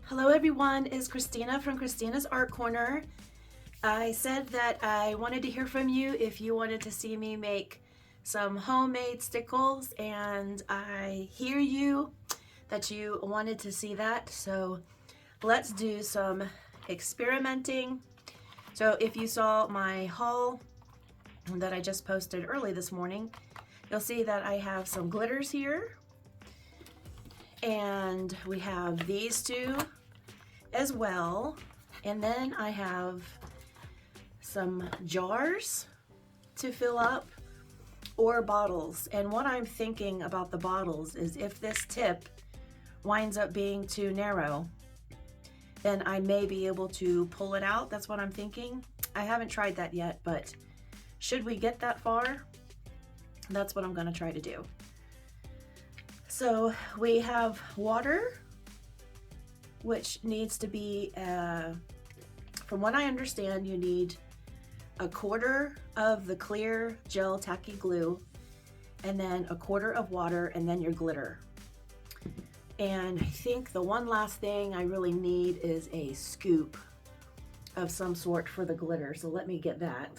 Hello everyone, it's Christina from Christina's Art Corner. I said that I wanted to hear from you if you wanted to see me make some homemade stickles, and I hear you that you wanted to see that, so let's do some experimenting. So if you saw my haul that I just posted early this morning, you'll see that I have some glitters here, and we have these two as well, and then I have some jars to fill up or bottles. And what I'm thinking about the bottles is if this tip winds up being too narrow, then I may be able to pull it out. That's what I'm thinking. I haven't tried that yet, but should we get that far, that's what I'm going to try to do. So we have water, which needs to be, from what I understand, you need a quarter of the clear gel tacky glue, and then a quarter of water, and then your glitter. And I think the one last thing I really need is a scoop of some sort for the glitter, so let me get that.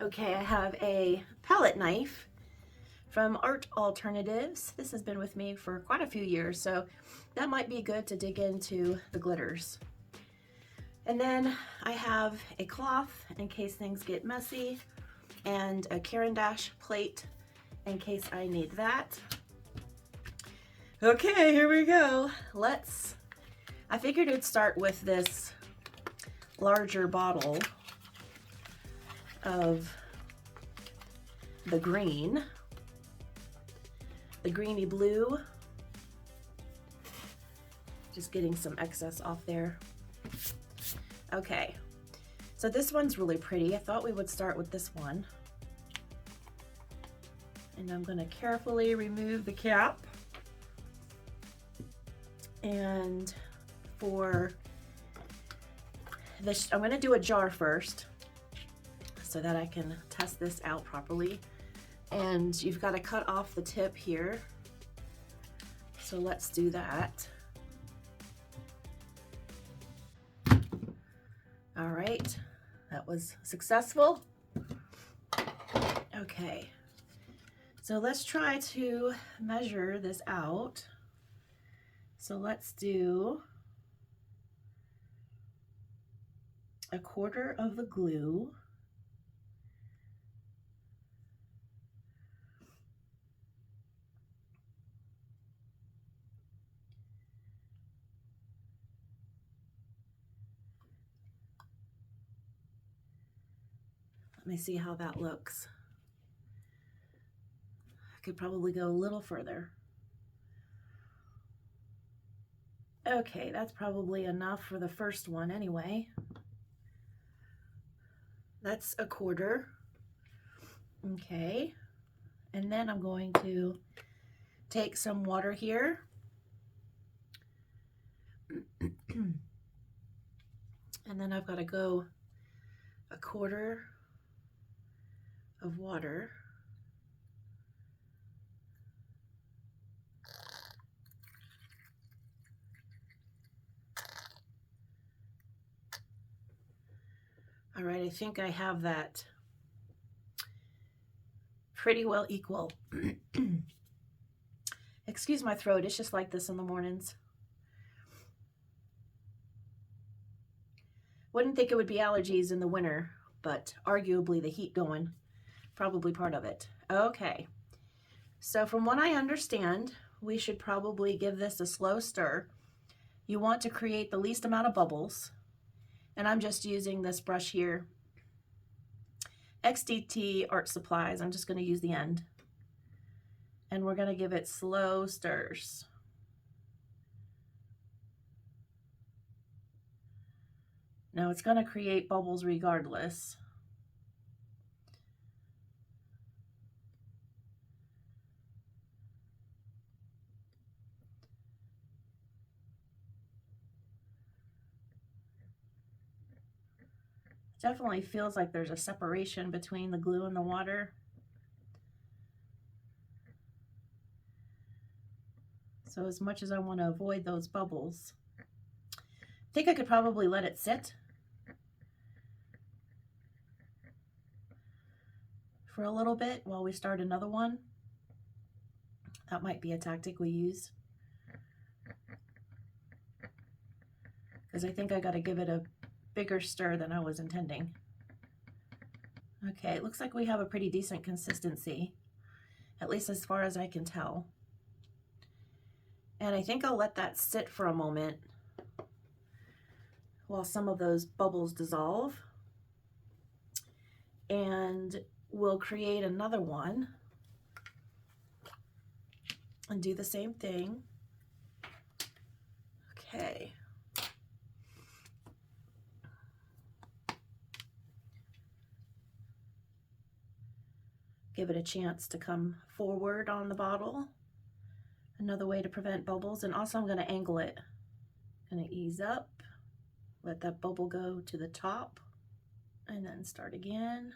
Okay, I have a palette knife from Art Alternatives. This has been with me for quite a few years, so that might be good to dig into the glitters. And then I have a cloth in case things get messy, and a Caran d'Ache plate in case I need that. Okay, here we go. I figured it'd start with this larger bottle of the green. The greeny blue, just getting some excess off there. Okay, so this one's really pretty. I thought we would start with this one. And I'm going to carefully remove the cap. And for this, I'm going to do a jar first so that I can test this out properly. And you've got to cut off the tip here. So let's do that. All right, that was successful. Okay, so let's try to measure this out. So let's do a quarter of the glue. Let me see how that looks. I could probably go a little further. Okay, that's probably enough for the first one anyway. That's a quarter. Okay, and then I'm going to take some water here. And then I've got to go a quarter of water. All right, I think I have that pretty well equal. Excuse my throat, it's just like this in the mornings. Wouldn't think it would be allergies in the winter, but arguably the heat going, probably part of it. Okay, so from what I understand, we should probably give this a slow stir. You want to create the least amount of bubbles, and I'm just using this brush here, XDT Art Supplies. I'm just going to use the end, and we're going to give it slow stirs. Now it's going to create bubbles regardless. Definitely feels like there's a separation between the glue and the water. So as much as I want to avoid those bubbles, think I could probably let it sit for a little bit while we start another one. That might be a tactic we use, because I think I got to give it a bigger stir than I was intending. Okay, it looks like we have a pretty decent consistency, at least as far as I can tell. And I think I'll let that sit for a moment while some of those bubbles dissolve. And we'll create another one and do the same thing. Okay. Give it a chance to come forward on the bottle. Another way to prevent bubbles. And also I'm going to angle it. Going to ease up, let that bubble go to the top, and then start again.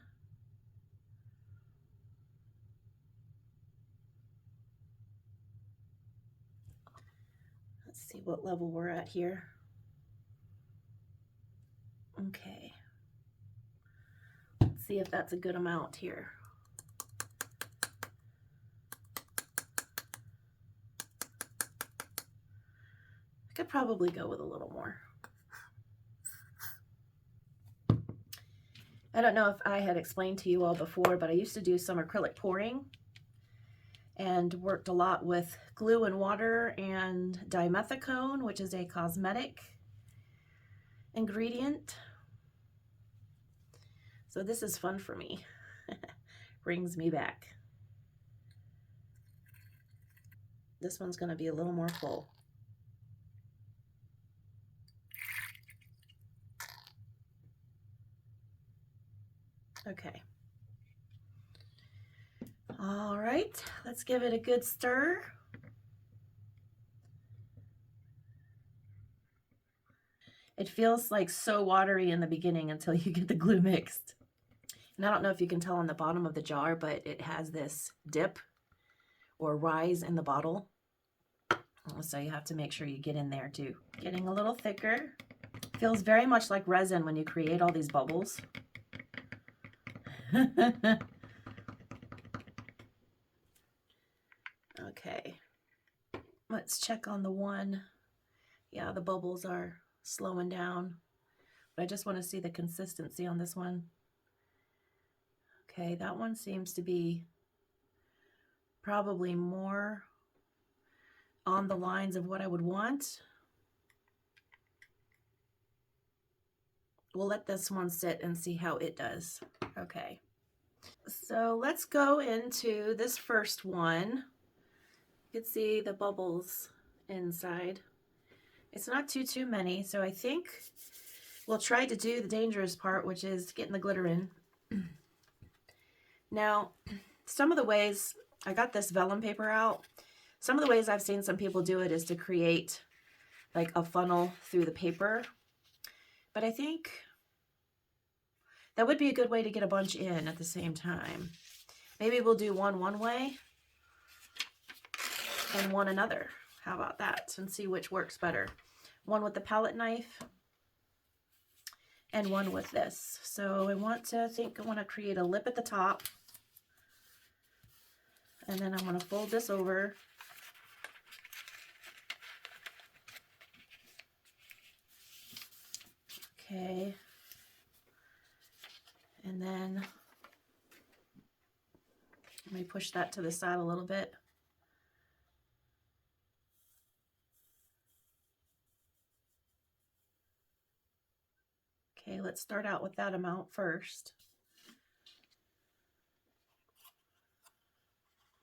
Let's see what level we're at here. Okay. Let's see if that's a good amount here. I could probably go with a little more. I don't know if I had explained to you all before, but I used to do some acrylic pouring and worked a lot with glue and water and dimethicone, which is a cosmetic ingredient. So this is fun for me. Brings me back. This one's going to be a little more full. Okay. All right, let's give it a good stir. It feels like so watery in the beginning until you get the glue mixed. And I don't know if you can tell on the bottom of the jar, but it has this dip or rise in the bottle. So you have to make sure you get in there too. Getting a little thicker. Feels very much like resin when you create all these bubbles. Okay, let's check on the one. Yeah, the bubbles are slowing down, but I just want to see the consistency on this one. Okay, that one seems to be probably more on the lines of what I would want. We'll let this one sit and see how it does. Okay, so let's go into this first one. You can see the bubbles inside. It's not too many, so I think we'll try to do the dangerous part, which is getting the glitter in. Now, some of the ways, I got this vellum paper out. Some of the ways I've seen some people do it is to create like a funnel through the paper. But I think that would be a good way to get a bunch in at the same time. Maybe we'll do one way and one another. How about that? And see which works better. One with the palette knife and one with this. So I want to create a lip at the top. And then I'm going to fold this over. Okay. And then let me push that to the side a little bit. Okay, let's start out with that amount first.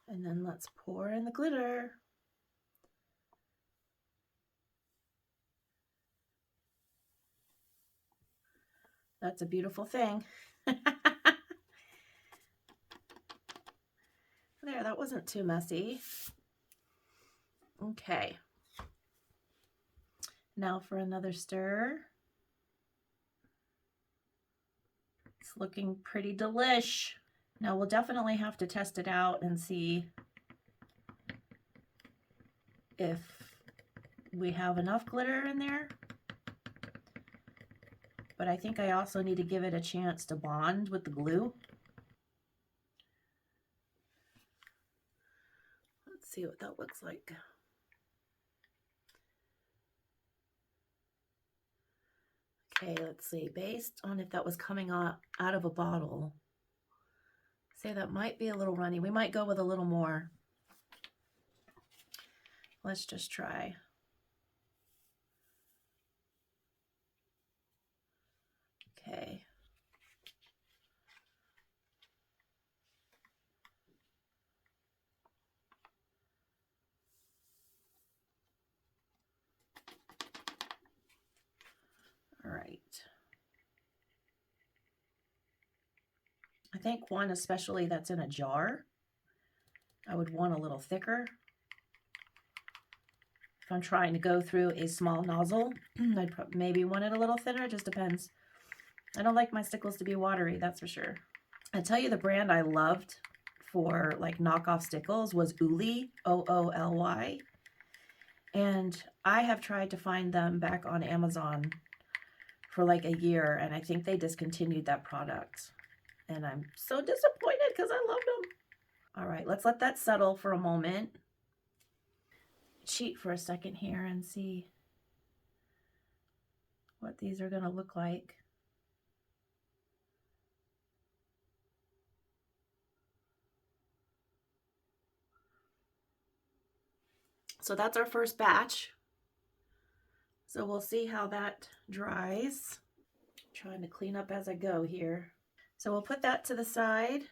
And then let's pour in the glitter. That's a beautiful thing. There, that wasn't too messy. Okay. Now for another stir. It's looking pretty delish. Now we'll definitely have to test it out and see if we have enough glitter in there. but I think I also need to give it a chance to bond with the glue. Let's see what that looks like. Okay, let's see, based on if that was coming out of a bottle, say that might be a little runny. We might go with a little more. Let's just try. Okay. All right. I think one, especially that's in a jar, I would want a little thicker. If I'm trying to go through a small nozzle, I'd maybe want it a little thinner. It just depends. I don't like my stickles to be watery, that's for sure. I tell you, the brand I loved for like knockoff stickles was Ooly, O-O-L-Y. And I have tried to find them back on Amazon for like a year, and I think they discontinued that product. And I'm so disappointed because I loved them. All right, let's let that settle for a moment. Cheat for a second here and see what these are going to look like. So that's our first batch. So we'll see how that dries. I'm trying to clean up as I go here. So we'll put that to the side.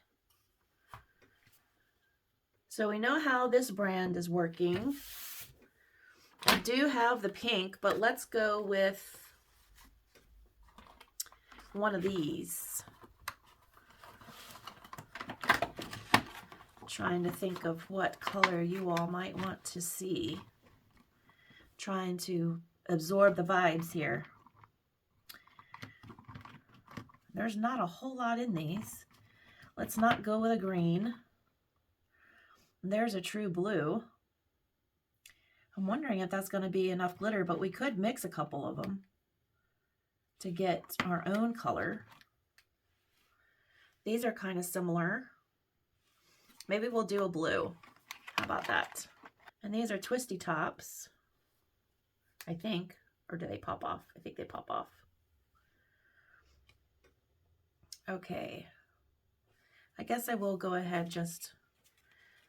So we know how this brand is working. I do have the pink, but let's go with one of these. Trying to think of what color you all might want to see. Trying to absorb the vibes here. There's not a whole lot in these. Let's not go with a green. There's a true blue. I'm wondering if that's going to be enough glitter, but we could mix a couple of them to get our own color. These are kind of similar. Maybe we'll do a blue. How about that? And these are twisty tops, I think. Or do they pop off? I think they pop off. Okay. I guess I will go ahead just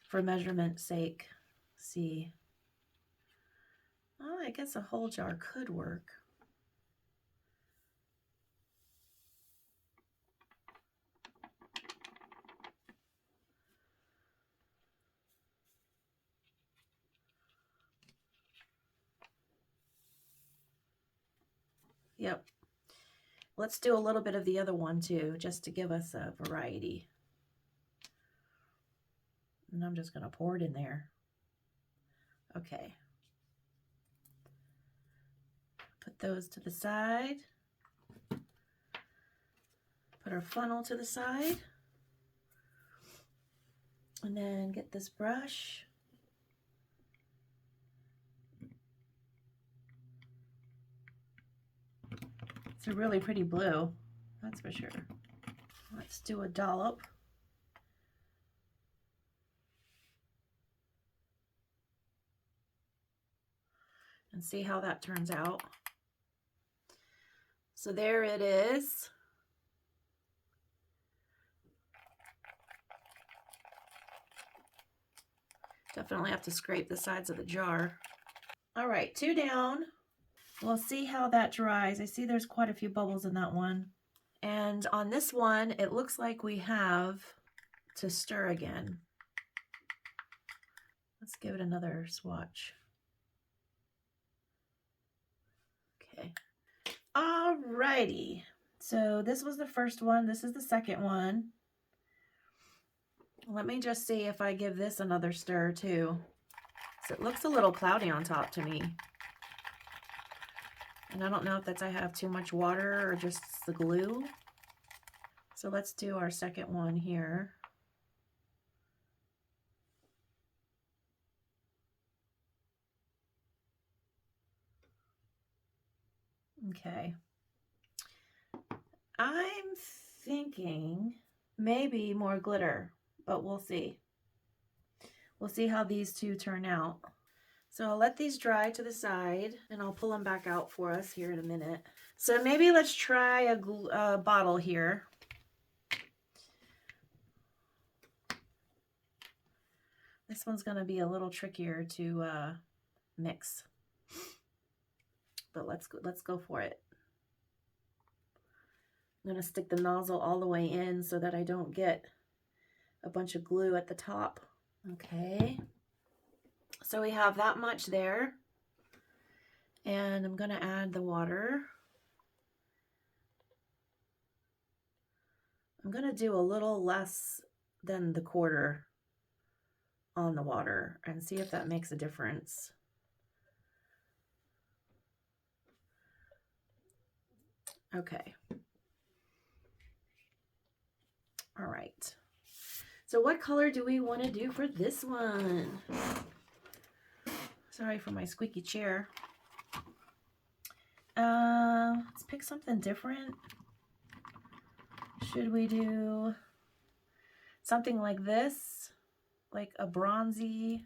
for measurement's sake. See. Oh, I guess a whole jar could work. Yep. Let's do a little bit of the other one too, just to give us a variety. And I'm just going to pour it in there. Okay. Put those to the side. Put our funnel to the side. And then get this brush. It's a really pretty blue, that's for sure. Let's do a dollop. And see how that turns out. So there it is. Definitely have to scrape the sides of the jar. All right, 2 down. We'll see how that dries. I see there's quite a few bubbles in that one. And on this one, it looks like we have to stir again. Let's give it another swatch. Okay. All righty. So this was the first one. This is the second one. Let me just see if I give this another stir too. So it looks a little cloudy on top to me. And I don't know if that's I have too much water or just the glue. So let's do our second one here. Okay. I'm thinking maybe more glitter, but we'll see. We'll see how these two turn out. So I'll let these dry to the side and I'll pull them back out for us here in a minute. So maybe let's try a bottle here. This one's going to be a little trickier to mix, but let's go for it. I'm going to stick the nozzle all the way in so that I don't get a bunch of glue at the top. Okay, so we have that much there, and I'm going to add the water. I'm going to do a little less than the quarter on the water and see if that makes a difference. Okay. All right. So what color do we want to do for this one? Sorry for my squeaky chair. Let's pick something different. Should we do something like this? Like a bronzy,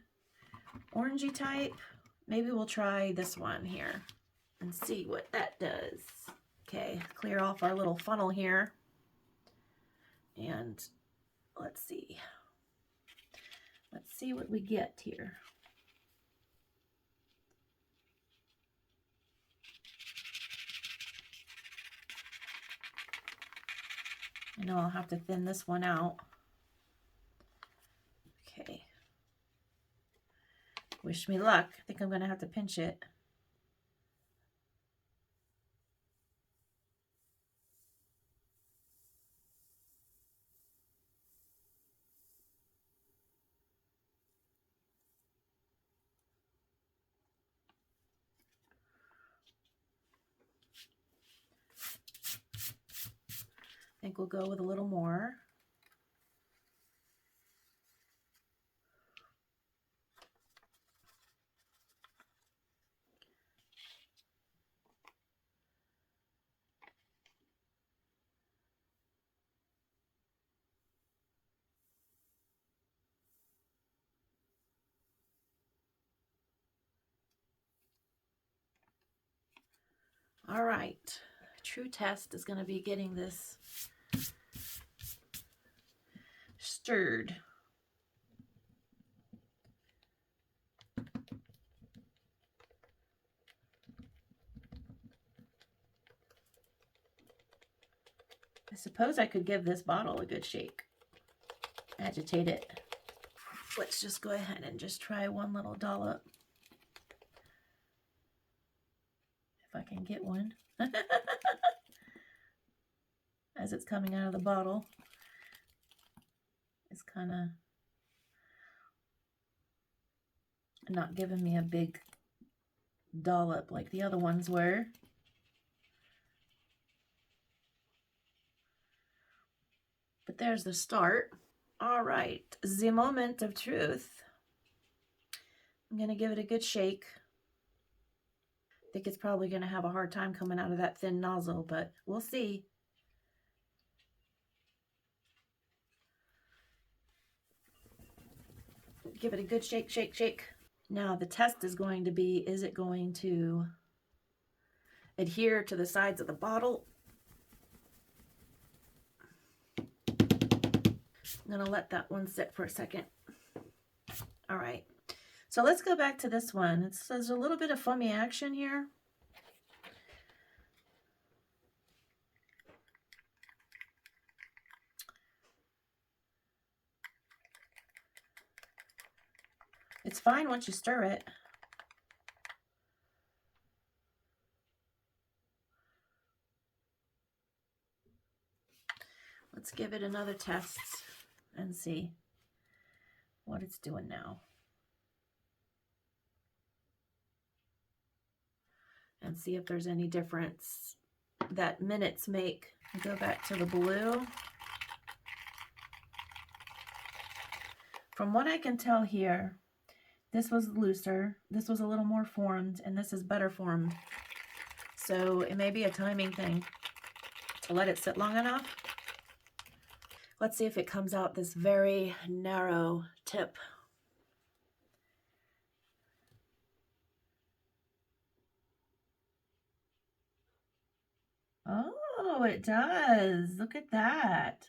orangey type? Maybe we'll try this one here and see what that does. Okay, clear off our little funnel here. And let's see. Let's see what we get here. I know I'll have to thin this one out. Okay. Wish me luck. I think I'm going to have to pinch it. I think we'll go with a little more. All right, true test is going to be getting this stirred. I suppose I could give this bottle a good shake. Agitate it. Let's just go ahead and just try one little dollop. If I can get one. As it's coming out of the bottle. It's kind of not giving me a big dollop like the other ones were. But there's the start. All right, the moment of truth. I'm going to give it a good shake. I think it's probably going to have a hard time coming out of that thin nozzle, but we'll see. Give it a good shake, shake, shake. Now the test is going to be, is it going to adhere to the sides of the bottle? I'm going to let that one sit for a second. All right. So let's go back to this one. It says a little bit of foamy action here. It's fine once you stir it. Let's give it another test and see what it's doing now. And see if there's any difference that minutes make. Go back to the blue. From what I can tell here, this was looser, this was a little more formed, and this is better formed. So it may be a timing thing. to let it sit long enough. Let's see if it comes out this very narrow tip. Oh, it does. Look at that.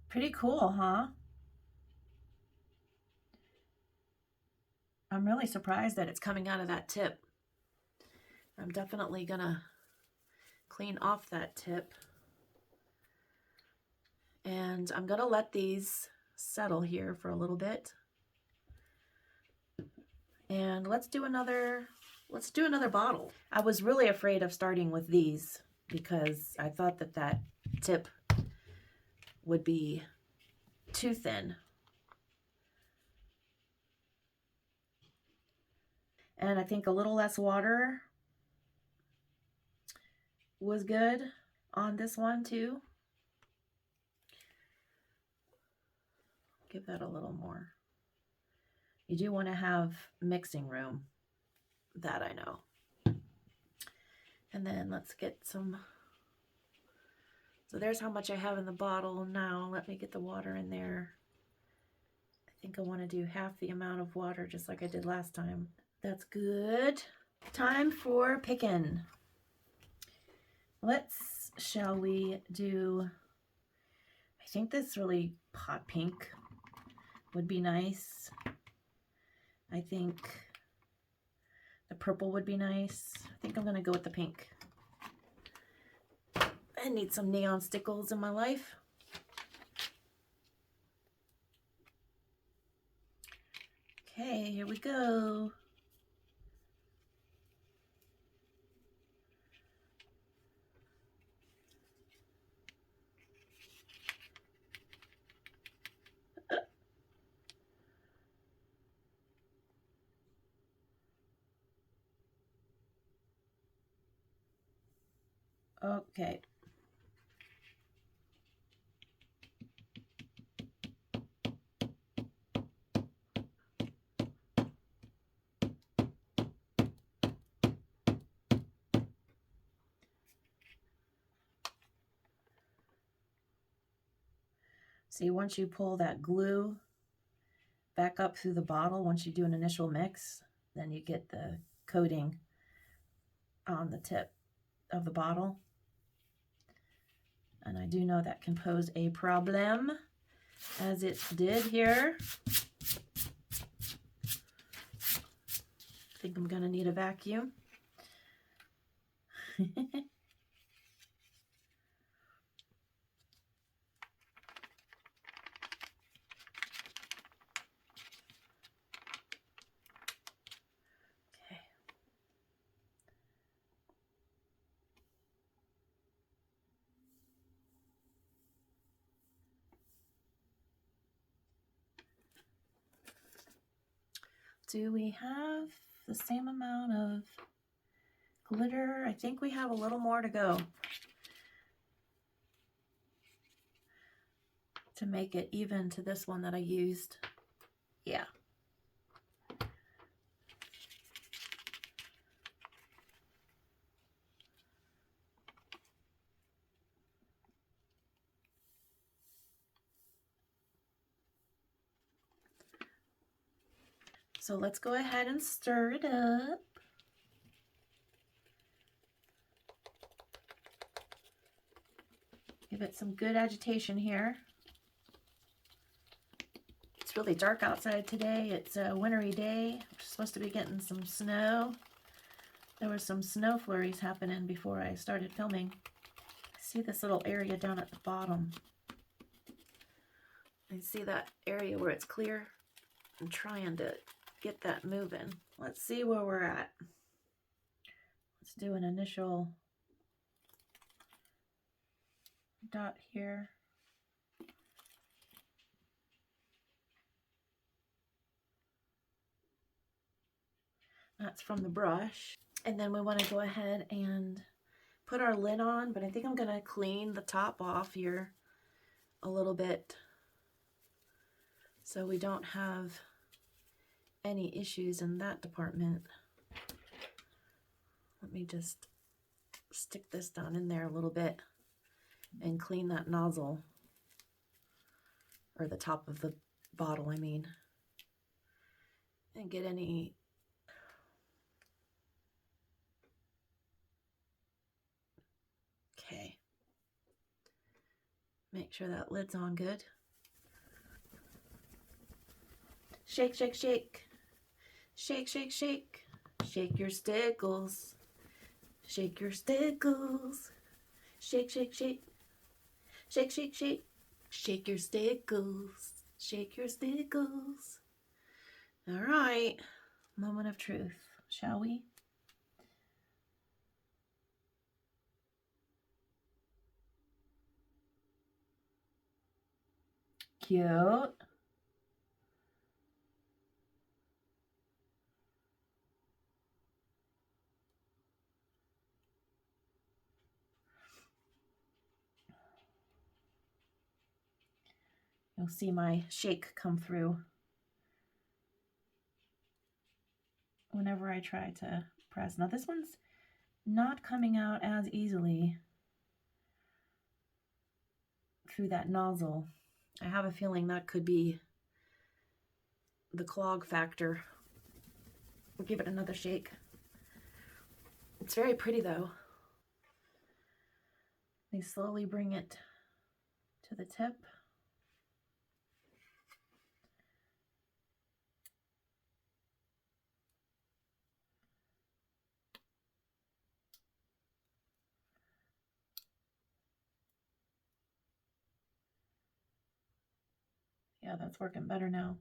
Pretty cool, huh? I'm really surprised that it's coming out of that tip. I'm definitely gonna clean off that tip. And I'm gonna let these settle here for a little bit. And let's do another bottle. I was really afraid of starting with these because I thought that that tip would be too thin. And I think a little less water was good on this one too. Give that a little more. You do want to have mixing room, that I know. And then let's get some, so there's how much I have in the bottle. Now let me get the water in there. I think I want to do half the amount of water just like I did last time. That's good. Time for picking. Shall we do, I think this really hot pink would be nice. I think the purple would be nice. I think I'm gonna go with the pink. I need some neon stickles in my life. Okay, here we go. Okay. See, once you pull that glue back up through the bottle, once you do an initial mix, then you get the coating on the tip of the bottle. And I do know that can pose a problem, as it did here. I think I'm gonna need a vacuum. Do we have the same amount of glitter? I think we have a little more to go to make it even to this one that I used. Yeah. So let's go ahead and stir it up. Give it some good agitation here. It's really dark outside today. It's a wintry day. We're supposed to be getting some snow. There were some snow flurries happening before I started filming. I see this little area down at the bottom. I see that area where it's clear. I'm trying to get that moving. Let's see where we're at. Let's do an initial dot here. That's from the brush. And then we want to go ahead and put our lid on, but I think I'm going to clean the top off here a little bit so we don't have any issues in that department. Let me just stick this down in there a little bit and clean that nozzle, or the top of the bottle, I mean, and get any okay. Make sure that lid's on good. Shake, shake, shake. Shake, shake, shake. Shake your stickles. Shake your stickles. Shake, shake, shake. Shake, shake, shake. Shake your stickles. Shake your stickles. All right. Moment of truth, shall we? Cute. You'll see my shake come through whenever I try to press. Now this one's not coming out as easily through that nozzle. I have a feeling that could be the clog factor. We'll give it another shake. It's very pretty though. They slowly bring it to the tip. Yeah, that's working better now.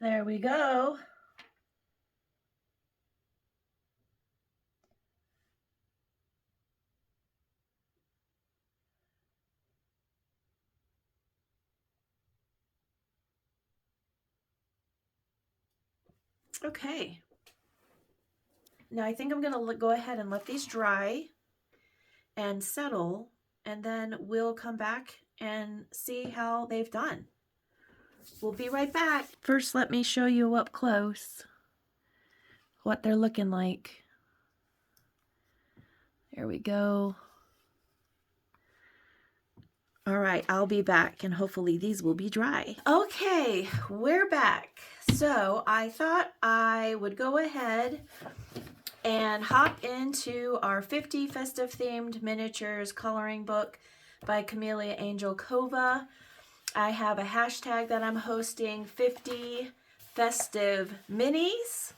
There we go. Okay. Now I think I'm going to go ahead and let these dry and settle, and then we'll come back and see how they've done. We'll be right back. First, let me show you up close what they're looking like. There we go. All right, I'll be back and hopefully these will be dry. Okay, we're back. So I thought I would go ahead and hop into our 50 Festive-Themed Miniatures coloring book by Camellia Angel Kova. I have a hashtag that I'm hosting, 50 Festive Minis.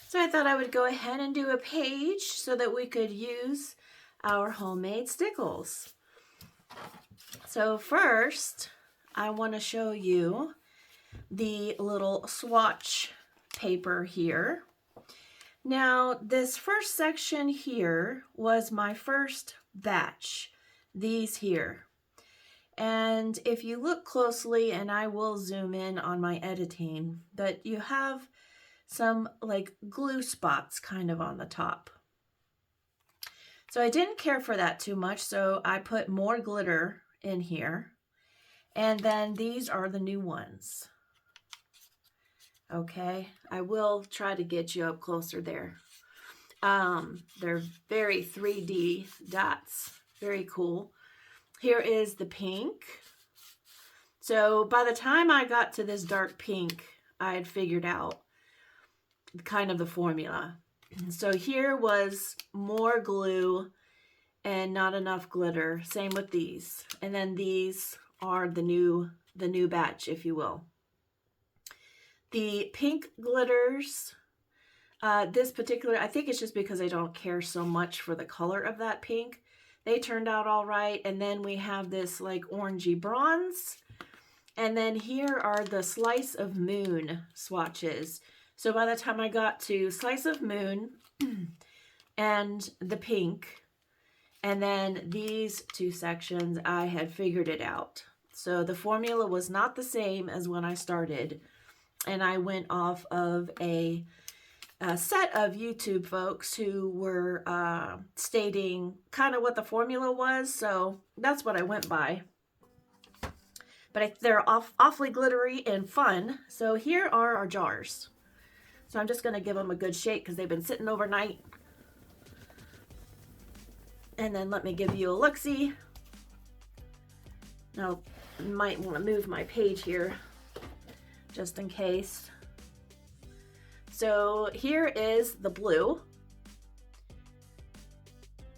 So I thought I would go ahead and do a page so that we could use our homemade stickles. So first, I want to show you the little swatch paper here. Now, this first section here was my first batch, these here. And if you look closely, and I will zoom in on my editing, but you have some like glue spots kind of on the top. So I didn't care for that too much, so I put more glitter in here. And then these are the new ones. Okay, I will try to get you up closer there. They're very 3D dots, very cool. Here is the pink. So by the time I got to this dark pink, I had figured out kind of the formula. So here was more glue and not enough glitter. Same with these. And then these are the new batch, if you will. The pink glitters, this particular, I think it's just because I don't care so much for the color of that pink. They turned out all right. And then we have this like orangey bronze. And then here are the Slice of Moon swatches. So by the time I got to Slice of Moon and the pink, and then these two sections, I had figured it out. So the formula was not the same as when I started. And I went off of a set of YouTube folks who were stating kind of what the formula was. So that's what I went by. But they're awfully glittery and fun. So here are our jars. So I'm just going to give them a good shake because they've been sitting overnight. And then let me give you a look-see. Now, I might want to move my page here just in case. So here is the blue.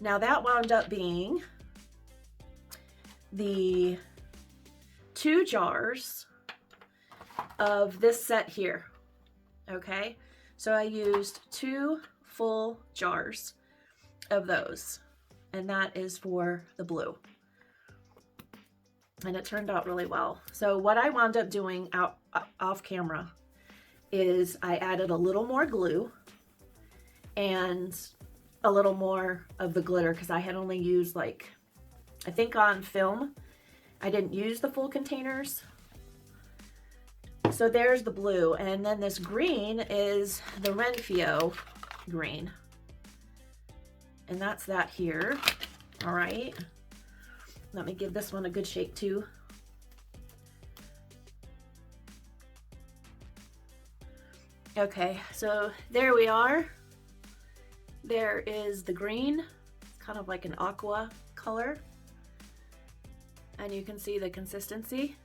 Now that wound up being the 2 jars of this set here. Okay, so I used 2 full jars of those, and that is for the blue. And it turned out really well. So what I wound up doing off camera is I added a little more glue and a little more of the glitter because I had only used, like, I think on film, I didn't use the full containers. So there's the blue, and then this green is the Renfio green. And that's that here. All right. Let me give this one a good shake too. Okay, so there we are. There is the green. It's kind of like an aqua color. And you can see the consistency.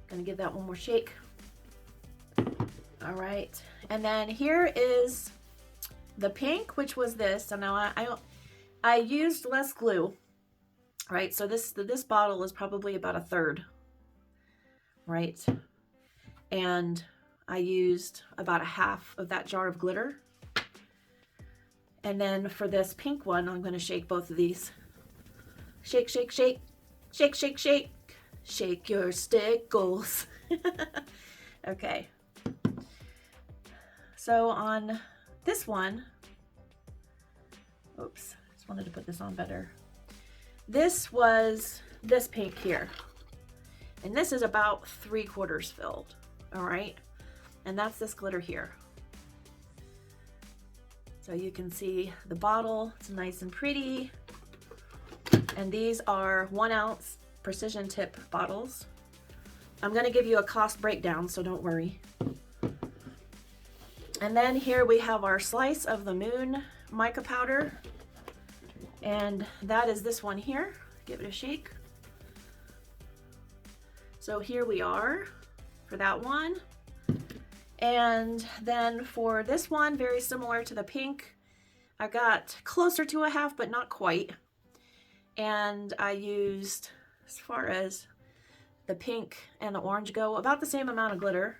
Gonna give that one more shake. All right, and then here is the pink, which was this. So now I used less glue, right? So this bottle is probably about a third, right? And I used about a half of that jar of glitter. And then for this pink one, I'm going to shake both of these. Shake, shake, shake, shake, shake, shake, shake your stickles. Okay. So on this one, oops, just wanted to put this on better. This was this pink here. And this is about 3/4 filled. All right. And that's this glitter here. So you can see the bottle, it's nice and pretty. And these are 1 ounce precision tip bottles. I'm gonna give you a cost breakdown, so don't worry. And then here we have our slice of the moon mica powder. And that is this one here. Give it a shake. So here we are for that one. And then for this one, very similar to the pink, I got closer to a half, but not quite. And I used, as far as the pink and the orange go, about the same amount of glitter.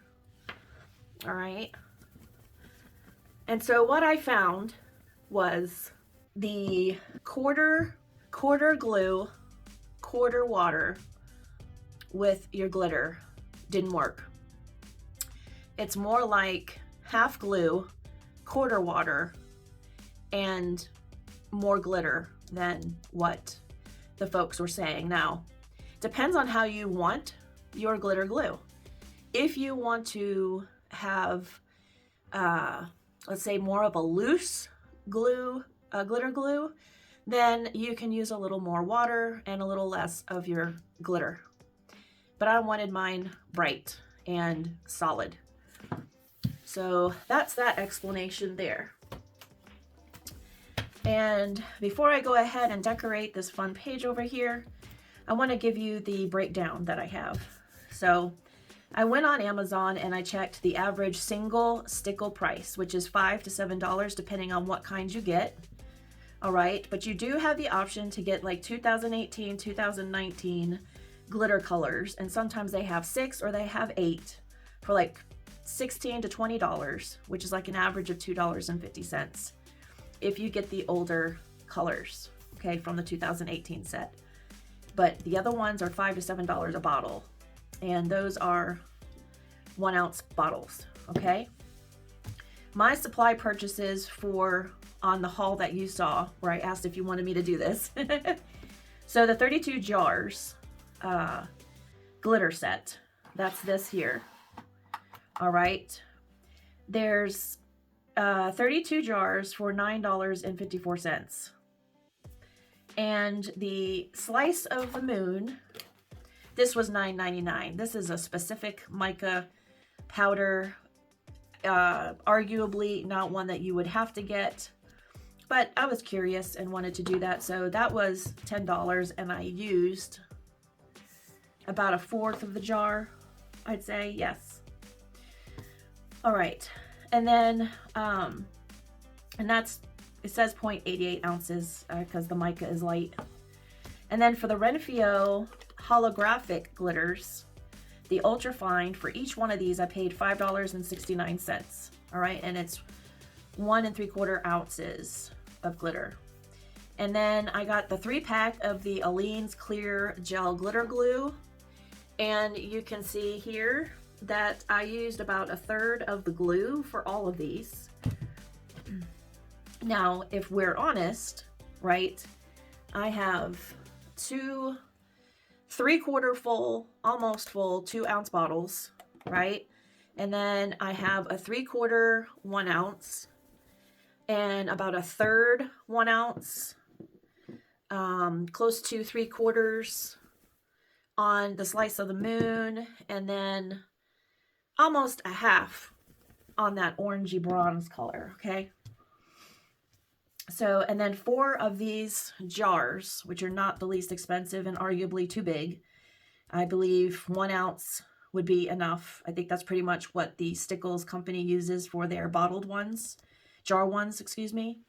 All right. And so what I found was the quarter glue, quarter water with your glitter didn't work. It's more like half glue, quarter water, and more glitter than what the folks were saying. Now, depends on how you want your glitter glue. If you want to have, let's say, more of a loose glue, glitter glue, then you can use a little more water and a little less of your glitter. But I wanted mine bright and solid. So that's that explanation there. And before I go ahead and decorate this fun page over here, I want to give you the breakdown that I have. So I went on Amazon and I checked the average single stickle price, which is $5 to $7 depending on what kind you get. All right, but you do have the option to get like 2018, 2019 glitter colors, and sometimes they have 6 or they have 8 for like $16 to $20, which is like an average of $2.50 if you get the older colors, okay, from the 2018 set. But the other ones are $5 to $7 a bottle, and those are 1 ounce bottles, okay? My supply purchases for on the haul that you saw, where I asked if you wanted me to do this. So the 32 jars, glitter set. That's this here. All right. There's 32 jars for $9.54. And the slice of the moon, this was $9.99. This is a specific mica powder, arguably not one that you would have to get, but I was curious and wanted to do that. So that was $10, and I used about 1/4 of the jar, I'd say. Yes. All right. And then, and that's, it says 0.88 ounces because the mica is light. And then for the Renfio holographic glitters, the ultra fine, for each one of these I paid $5.69. All right, and it's 1 3/4 ounces of glitter. And then I got the 3-pack of the Aleene's clear gel glitter glue, and you can see here that I used about 1/3 of the glue for all of these. Now, if we're honest, right, I have 2 3/4 full, almost full 2-ounce bottles, right? And then I have a 3/4 1 ounce and about 1/3 1 ounce, close to 3/4 on the slice of the moon, and then almost a half on that orangey bronze color, okay? So, and then 4 of these jars, which are not the least expensive and arguably too big. I believe 1 ounce would be enough. I think that's pretty much what the Stickles company uses for their bottled ones, jar ones, excuse me.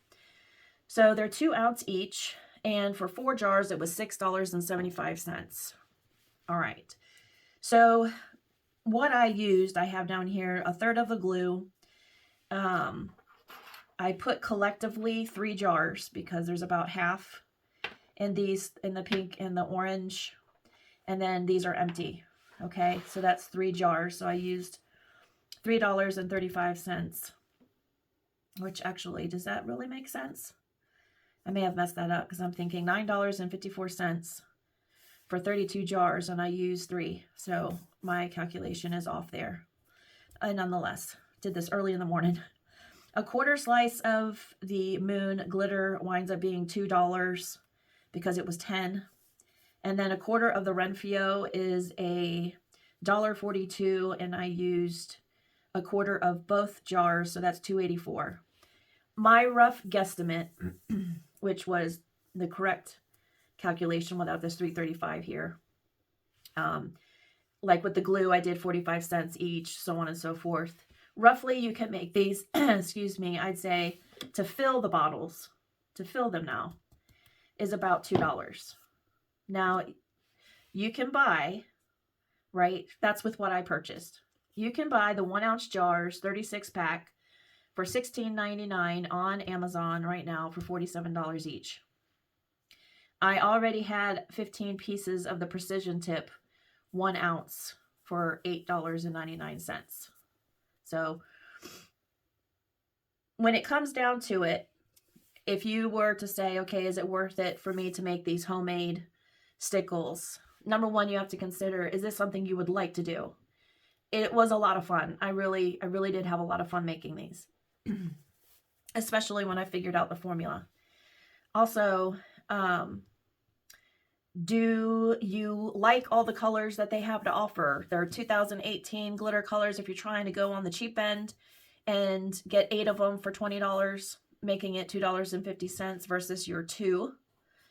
So they're 2 ounce each, and for 4 jars, it was $6.75. All right. So what I used, I have down here 1/3 of the glue. I put collectively 3 jars because there's about half in these, in the pink and the orange, and then these are empty. Okay, so that's 3 jars. So I used $3.35, which actually, does that really make sense? I may have messed that up because I'm thinking $9.54 for 32 jars, and I used 3. So my calculation is off there. I nonetheless did this early in the morning. A 1/4 slice of the moon glitter winds up being $2 because it was 10. And then 1/4 of the Renfio is a $1.42, and I used 1/4 of both jars, so that's $2.84. My rough guesstimate, which was the correct calculation without this $3.35 here. Like with the glue, I did 45 cents each, so on and so forth. Roughly, you can make these, excuse me, I'd say to fill the bottles, to fill them now, is about $2. Now, you can buy, right, that's with what I purchased. You can buy the 1 ounce jars, 36-pack, for $16.99 on Amazon right now for $47 each. I already had 15 pieces of the Precision Tip 1 ounce for $8.99. So when it comes down to it, if you were to say, okay, is it worth it for me to make these homemade stickles? Number one, you have to consider, is this something you would like to do? It was a lot of fun. I really did have a lot of fun making these, especially when I figured out the formula. Also, do you like all the colors that they have to offer? They're 2018 glitter colors if you're trying to go on the cheap end and get 8 of them for $20, making it $2.50 versus your 2,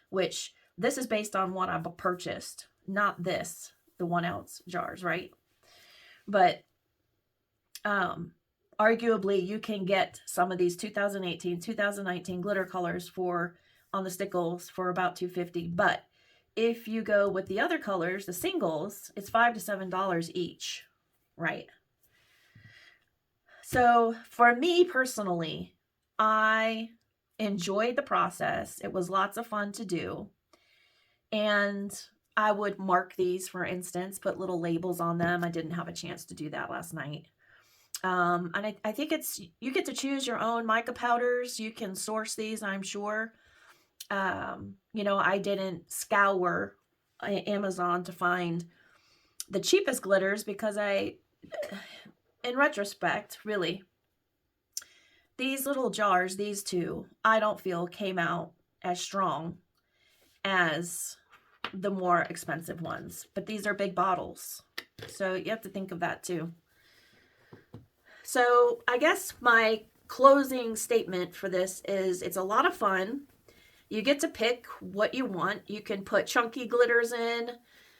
which this is based on what I've purchased, not this, the 1 ounce jars, right? But arguably you can get some of these 2018, 2019 glitter colors for on the Stickles for about $2.50, but if you go with the other colors, the singles, it's $5 to $7 each, right? So for me personally, I enjoyed the process. It was lots of fun to do. And I would mark these, for instance, put little labels on them. I didn't have a chance to do that last night. And I think it's, you get to choose your own mica powders. You can source these, I'm sure. You know, I didn't scour Amazon to find the cheapest glitters because in retrospect, really, these little jars, these two, I don't feel came out as strong as the more expensive ones. But these are big bottles, so you have to think of that too. So I guess my closing statement for this is it's a lot of fun. You get to pick what you want. You can put chunky glitters in.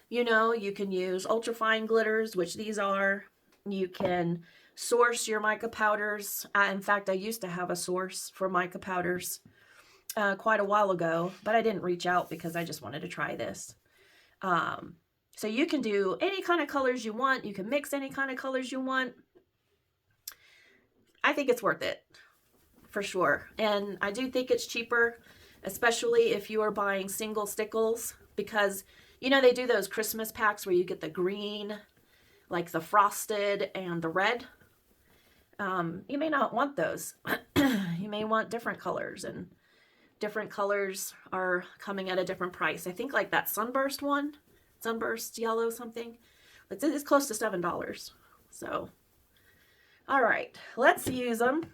You know, you can use ultrafine glitters, which these are. You can source your mica powders. In fact, I used to have a source for mica powders quite a while ago, but I didn't reach out because I just wanted to try this. So you can do any kind of colors you want. You can mix any kind of colors you want. I think it's worth it for sure. And I do think it's cheaper, especially if you are buying single stickles, because you know they do those Christmas packs where you get the green, like the frosted and the red. You may not want those. You may want different colors, and different colors are coming at a different price. I think like that sunburst one, sunburst yellow something, it's close to $7. So all right, let's use them.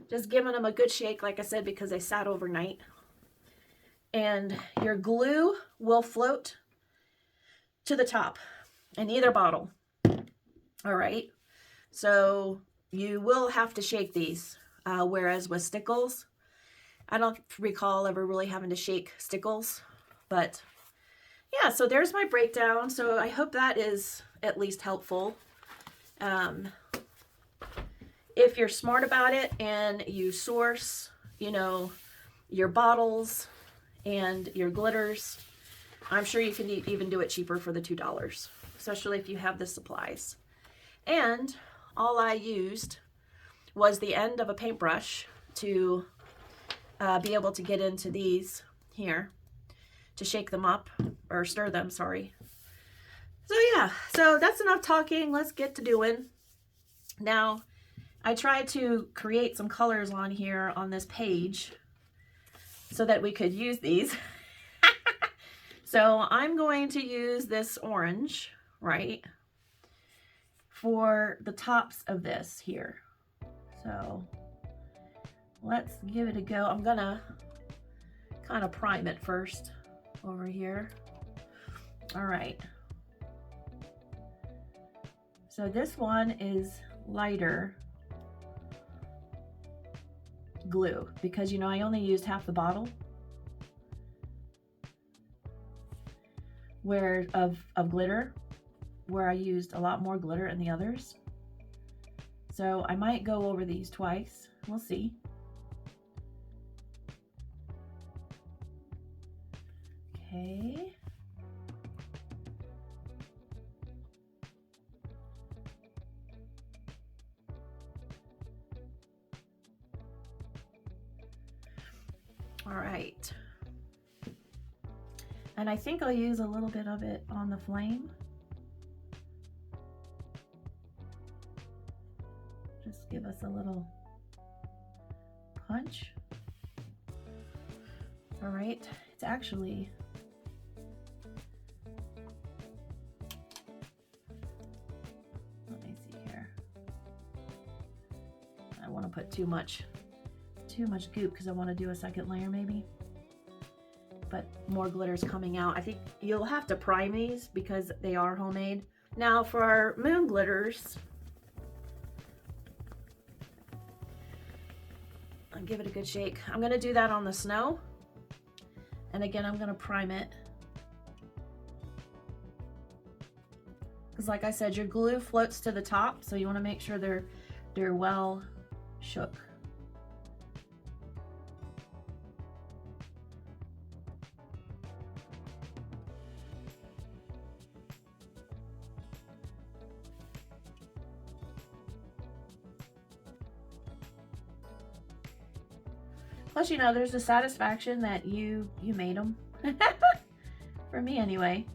Just giving them a good shake, like I said, because they sat overnight. And your glue will float to the top in either bottle. All right, so you will have to shake these, whereas with stickles, I don't recall ever really having to shake stickles. But yeah, so there's my breakdown. So I hope that is at least helpful. If you're smart about it and you source, you know, your bottles and your glitters, I'm sure you can even do it cheaper for the $2, especially if you have the supplies. And all I used was the end of a paintbrush to be able to get into these here, to shake them up, or stir them, sorry. So yeah, so that's enough talking. Let's get to doing. Now, I tried to create some colors on here on this page so that we could use these. So I'm going to use this orange, right, for the tops of this here. So let's give it a go. I'm gonna kind of prime it first over here. All right. So this one is lighter glue because, you know, I only used half the bottle of glitter, where I used a lot more glitter in the others. So I might go over these twice. We'll see. Okay. All right. And I think I'll use a little bit of it on the flame. Just give us a little punch. All right. It's actually let me see here. I don't want to put too much goop because I want to do a second layer maybe. But more glitter's coming out. I think you'll have to prime these because they are homemade. Now for our moon glitters, I'll give it a good shake. I'm gonna do that on the snow. And again, I'm gonna prime it. Because like I said, your glue floats to the top, so you wanna make sure they're well shook. Plus, you know, there's the satisfaction that you made them. For me, anyway.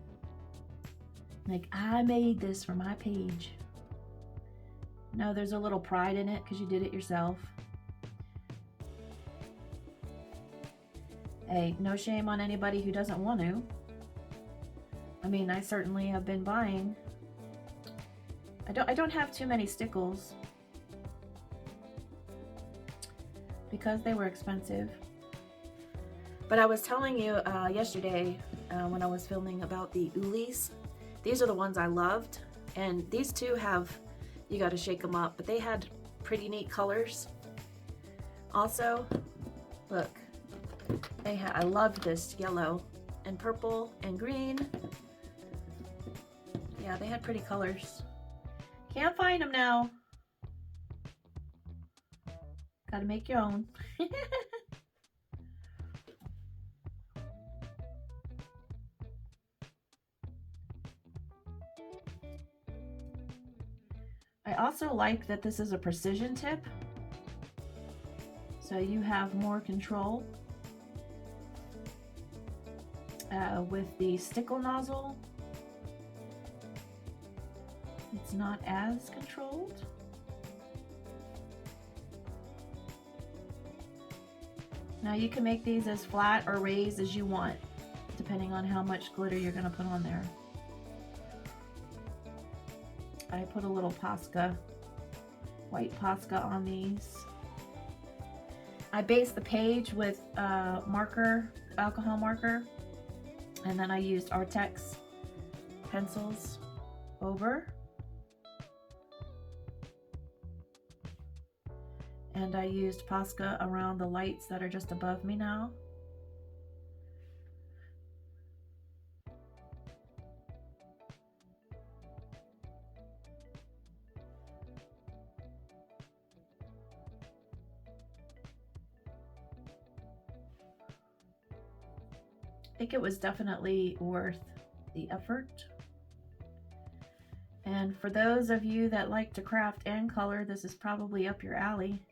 Like, I made this for my page. No, there's a little pride in it because you did it yourself. Hey, no shame on anybody who doesn't want to. I mean, I certainly have been buying. I don't have too many stickles because they were expensive. But I was telling you yesterday when I was filming about the Ulis. These are the ones I loved, and these two have, you got to shake them up, but they had pretty neat colors. Also, look, they had, I loved this yellow and purple and green. Yeah, they had pretty colors. Can't find them now. Gotta make your own. I also like that this is a precision tip, so you have more control. With the stickle nozzle, it's not as controlled. Now you can make these as flat or raised as you want, depending on how much glitter you're going to put on there. I put a little Posca, white Posca on these. I based the page with marker, alcohol marker, and then I used Artex pencils over. And I used Posca around the lights that are just above me now. I think it was definitely worth the effort. And for those of you that like to craft and color, this is probably up your alley.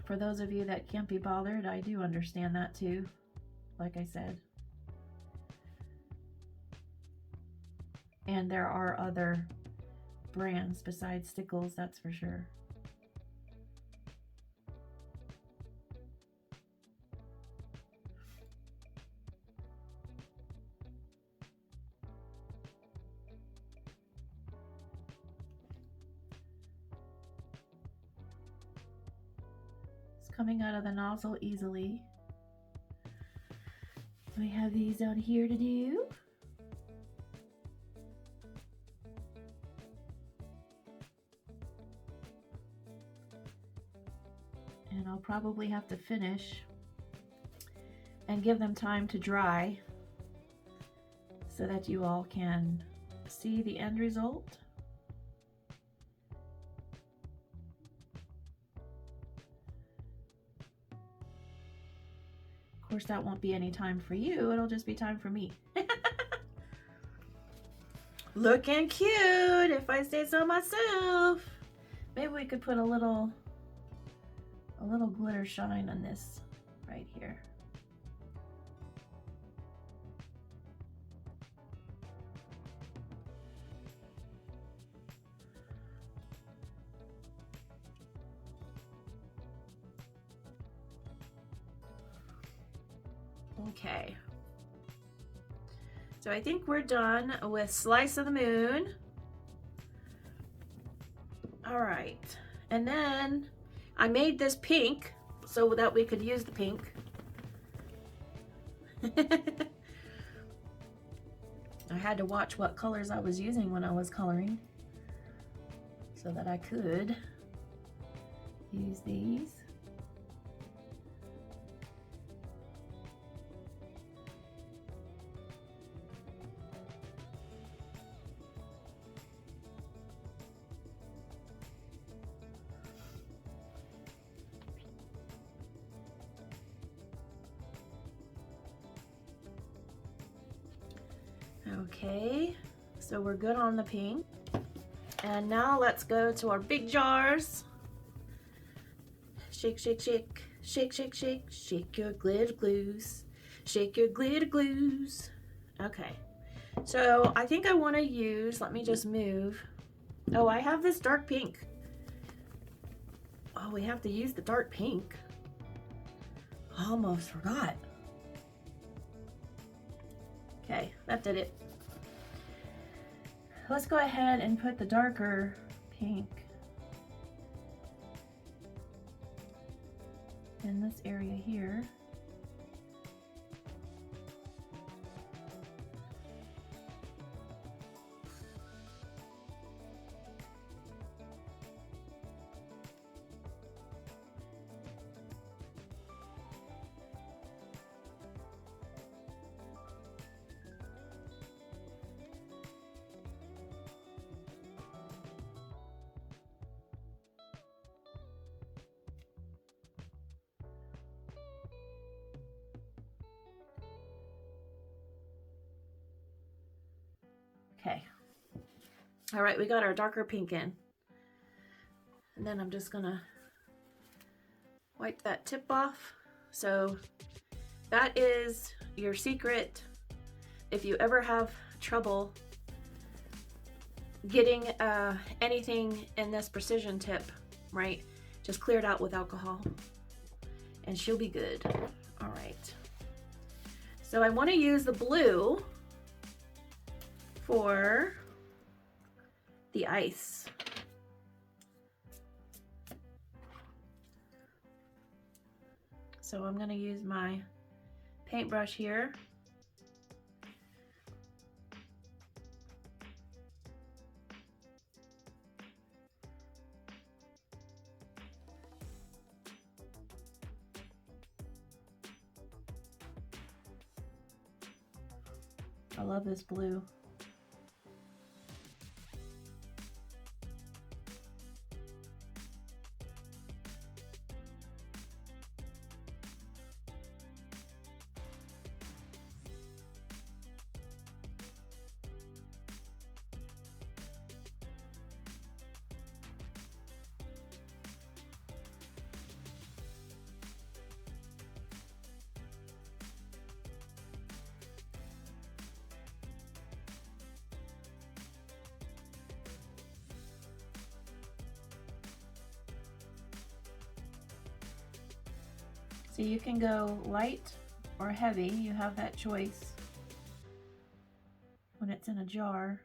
For those of you that can't be bothered, I do understand that too, like I said. And there are other brands besides Stickles, that's for sure. Coming out of the nozzle easily. I have these down here to do. And I'll probably have to finish and give them time to dry so that you all can see the end result. Of course, that won't be any time for you, it'll just be time for me. Looking cute, if I say so myself. Maybe we could put a little glitter shine on this right here. Okay, so I think we're done with Slice of the Moon. All right, and then I made this pink so that we could use the pink. I had to watch what colors I was using when I was coloring so that I could use these. Okay, so we're good on the pink. And now let's go to our big jars. Shake, shake, shake, shake, shake, shake, shake your glitter glues. Shake your glitter glues. Okay, so I think I want to use, let me just move. Oh, I have this dark pink. Oh, we have to use the dark pink. Almost forgot. Okay, that did it. Let's go ahead and put the darker pink in this area here. Okay. All right, we got our darker pink in. And then I'm just gonna wipe that tip off. So that is your secret. If you ever have trouble getting anything in this precision tip, right, just clear it out with alcohol and she'll be good. All right. So I want to use the blue for the ice. So I'm going to use my paintbrush here. I love this blue. So you can go light or heavy, you have that choice when it's in a jar.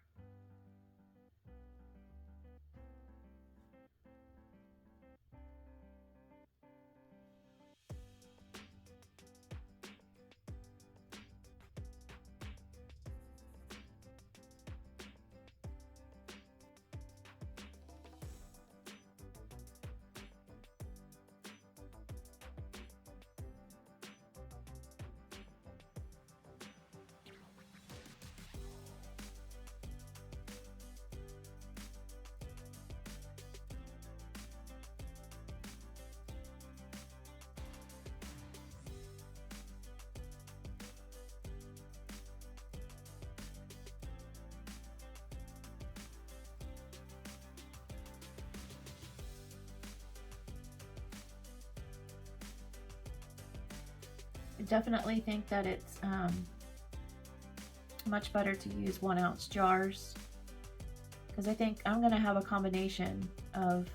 I definitely think that it's much better to use 1-ounce jars, because I think I'm going to have a combination of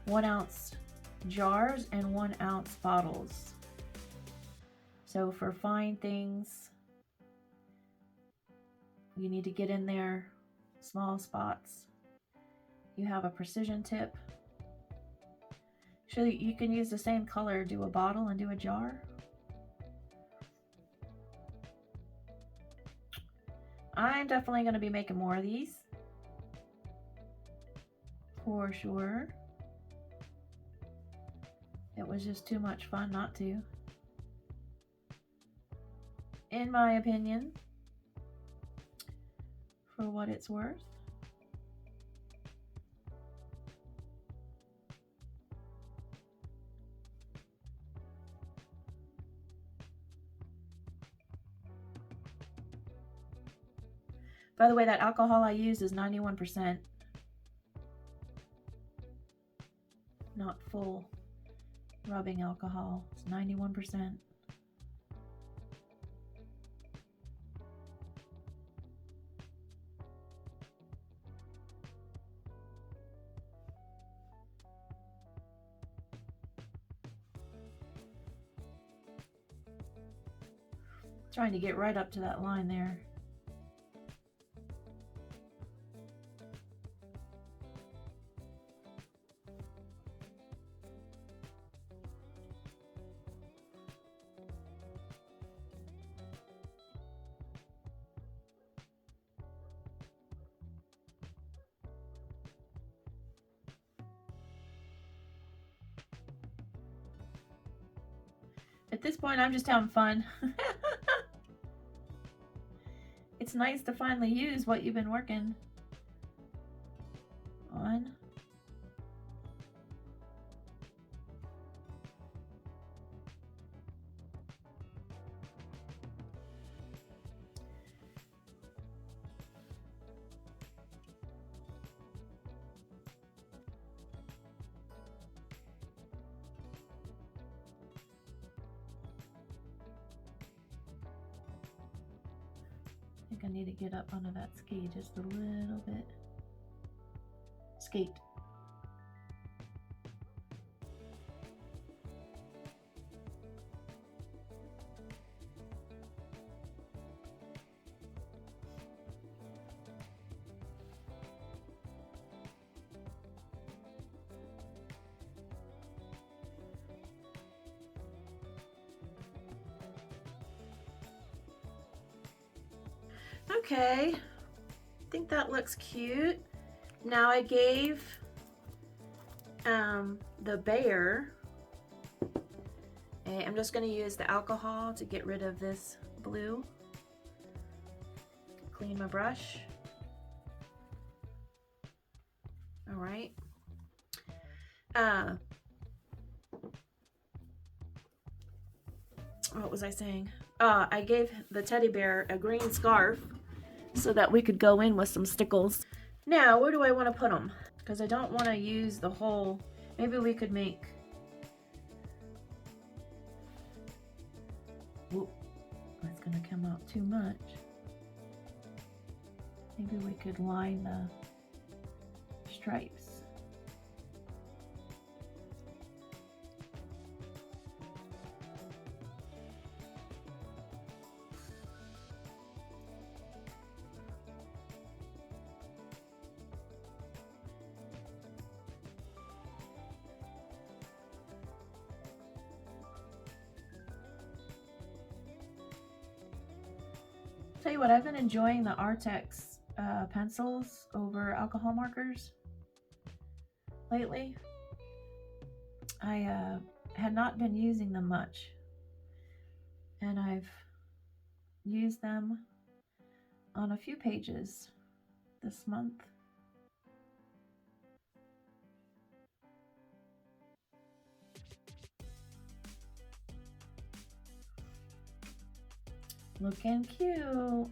1-ounce jars and 1-ounce bottles. So for fine things, you need to get in there, small spots. You have a precision tip. So you can use the same color, do a bottle and do a jar. I'm definitely going to be making more of these, for sure. It was just too much fun not to, in my opinion, for what it's worth. By the way, that alcohol I used is 91%. Not full rubbing alcohol. It's 91%. Trying to get right up to that line there. At this point, I'm just having fun. It's nice to finally use what you've been working on. I think I need to get up onto that ski just a little bit. Skate. Okay, I think that looks cute. Now I gave the bear, I'm just going to use the alcohol to get rid of this blue. Clean my brush. All right. What was I saying? I gave the teddy bear a green scarf so that we could go in with some stickles. Now, where do I want to put them? Because I don't want to use the whole. Maybe we could make. Whoop, that's going to come out too much. Maybe we could line the stripes. Tell you what, I've been enjoying the Artex pencils over alcohol markers lately. I had not been using them much, and I've used them on a few pages this month. Looking cute.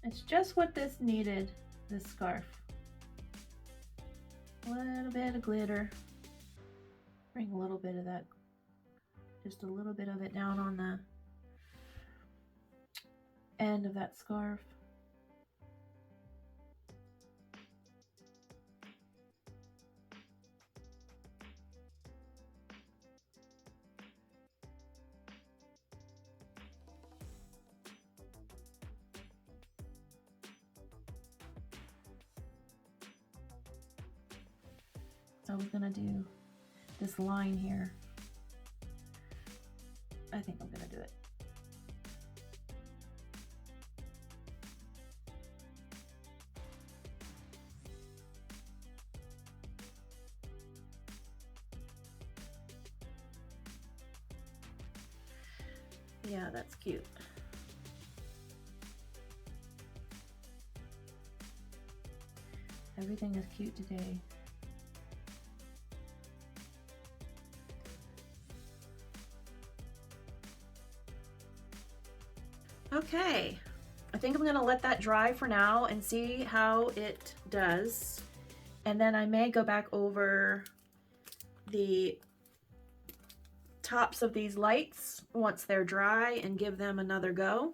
It's just what this needed, this scarf. A little bit of glitter. Bring a little bit of that, just a little bit of it down on the end of that scarf. So I was gonna do this line here. I think I'm gonna do it. Yeah, that's cute. Everything is cute today. Okay, I think I'm gonna let that dry for now and see how it does. And then I may go back over the tops of these lights once they're dry and give them another go.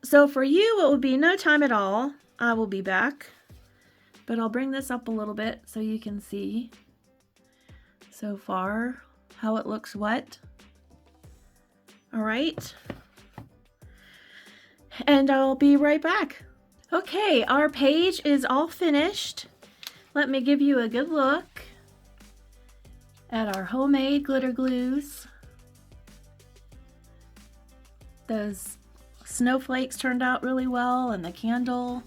So for you, it will be no time at all. I will be back, but I'll bring this up a little bit so you can see. so far, how it looks wet. All right. And I'll be right back. Okay, our page is all finished. Let me give you a good look at our homemade glitter glues. Those snowflakes turned out really well, and the candle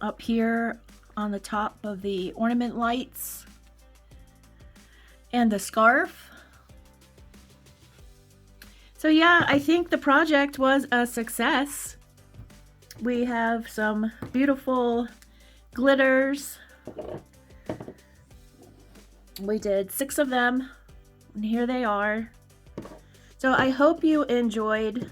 up here on the top of the ornament lights, and the scarf. So yeah, I think the project was a success. We have some beautiful glitters. We did 6 of them, and here they are. So I hope you enjoyed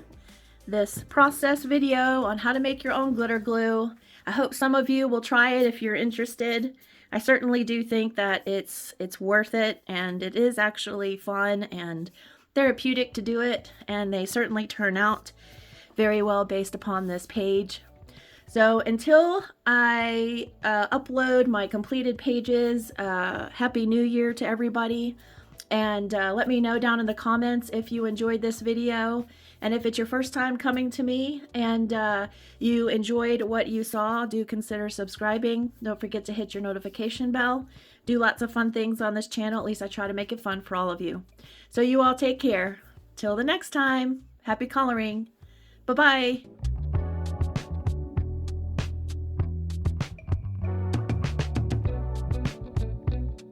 this process video on how to make your own glitter glue. I hope some of you will try it if you're interested. I certainly do think that it's worth it, and it is actually fun and therapeutic to do it, and they certainly turn out very well based upon this page. So until I upload my completed pages, Happy New Year to everybody, and let me know down in the comments if you enjoyed this video, and if it's your first time coming to me and you enjoyed what you saw, do consider subscribing. Don't forget to hit your notification bell. Do lots of fun things on this channel. At least I try to make it fun for all of you. So you all take care. Till the next time, happy coloring. Bye-bye.